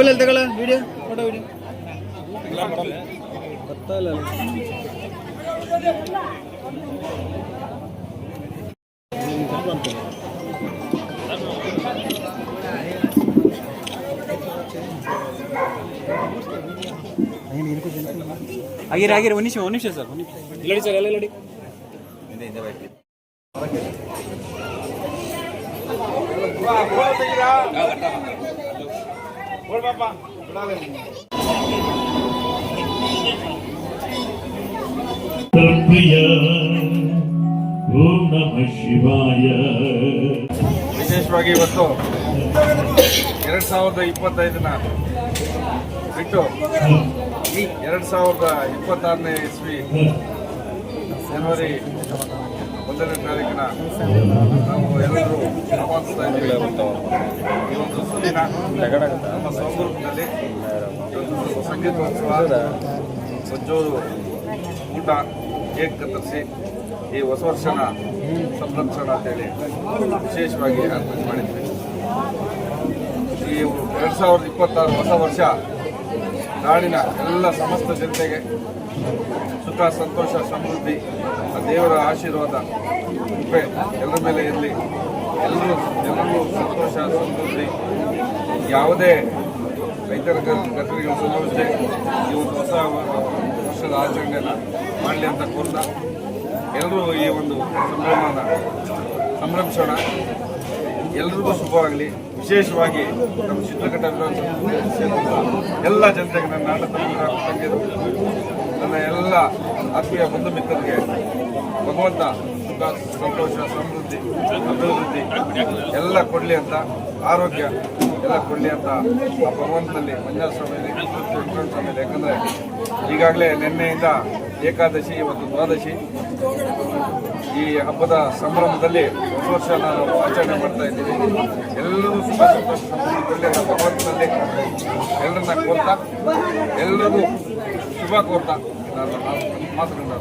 Mobile ತಗೊಳ್ಳ video photo video ಗೊತ್ತಾ ಇಲ್ಲ ಆಗಿರ ಒಂದು ನಿಮಿಷ ಸರ್ ಇಲ್ಲಡಿ ಸರ್ ಎಲ್ಲ ಇಲ್ಲಡಿ ವಿಶೇಷವಾಗಿ ಇವತ್ತು 2025ನ ಬಿಟ್ಟು 2026ನೇ ಇಸ್ವಿ ಜನವರಿ 1ನೇ ತಾರೀಕಿನ ನಾವು ಎಲ್ಲರೂ ಆಹ್ವಾನಿಸ್ತಾ ಇದ್ದೀವಿ. ಈ ಒಂದು ಸುದಿನ ನಮ್ಮ ಸ್ವಗ್ರೂಪದಲ್ಲಿ ಸಂಗೀತೋತ್ಸವ, ಸಜ್ಜೋರು, ಊಟ, ಕೇಕ್ ಕತ್ತರಿಸಿ ಈ ಹೊಸ ವರ್ಷನ ಸಂರಕ್ಷಣ ಅಂತೇಳಿ ವಿಶೇಷವಾಗಿ ಆಚರಣೆ ಮಾಡಿದ್ವಿ. ಈ 2026 ಹೊಸ ವರ್ಷ ನಾಡಿನ ಎಲ್ಲ ಸಮಸ್ತ ಜನತೆಗೆ ಸುಖ, ಸಂತೋಷ, ಸಮೃದ್ಧಿ, ಆ ದೇವರ ಆಶೀರ್ವಾದ ಕೃಪೆ ಎಲ್ಲರ ಮೇಲೆ ಇರಲಿ. ಎಲ್ಲರೂ ಸಂತೋಷ, ಸಮೃದ್ಧಿ, ಯಾವುದೇ ರೈತರ ಘಟನೆಗಳು ಸಂಭವಿಸದೆ ಈ ಒಂದು ಹೊಸ ವರ್ಷದ ಆಚರಣೆಯನ್ನು ಮಾಡಲಿ ಅಂತ ಕೋರ್ತಾ ಎಲ್ಲರೂ ಈ ಒಂದು ಸಂಭ್ರಮಿಸೋಣ. ಎಲ್ರಿಗೂ ಶುಭವಾಗಲಿ. ವಿಶೇಷವಾಗಿ ನಮ್ಮ ಚಿತ್ರಕಟ್ಟ ವಿಧಾನಸಭಾ ಎಲ್ಲ ಜನತೆಗೆ, ನನ್ನ ಅಣ್ಣ ತಂಗಿಯರು, ನನ್ನ ಎಲ್ಲ ಆತ್ಮೀಯ ಬಂಧು ಮಿತ್ರರಿಗೆ ಭಗವಂತ ಸುಖ, ಸಂತೋಷ, ಸಮೃದ್ಧಿ, ಅಭಿವೃದ್ಧಿ ಎಲ್ಲ ಕೊಡಲಿ ಅಂತ, ಆರೋಗ್ಯ ಎಲ್ಲ ಕೊಡಲಿ ಅಂತ ಆ ಭಗವಂತನಲ್ಲಿ ಮಂಜುನಾಥ ಸ್ವಾಮಿಯಲ್ಲಿ, ವೆಂಕಟೇಶ್ವರ ಸ್ವಾಮಿಯಲ್ಲಿ. ಯಾಕಂದರೆ ಈಗಾಗಲೇ ನಿನ್ನೆಯಿಂದ ಏಕಾದಶಿ, ಇವತ್ತು ದ್ವಾದಶಿ. ಈ ಹಬ್ಬದ ಸಂಭ್ರಮದಲ್ಲಿ ಹೊಸ ವರ್ಷ ನಾನು ಆಚರಣೆ ಮಾಡ್ತಾ ಇದ್ದೀನಿ. ಎಲ್ಲರೂ ಸುಖ, ಸಂತೋಷ, ಸಮೃದ್ಧಿಯಲ್ಲಿ ಭಗವಂತನಲ್ಲಿ ಎಲ್ಲರನ್ನ ಕೋರ್ತಾ, ಎಲ್ಲರಿಗೂ ಶುಭ ಕೋರ್ತಾ ನಾನು ಮಾತುಗಳನ್ನ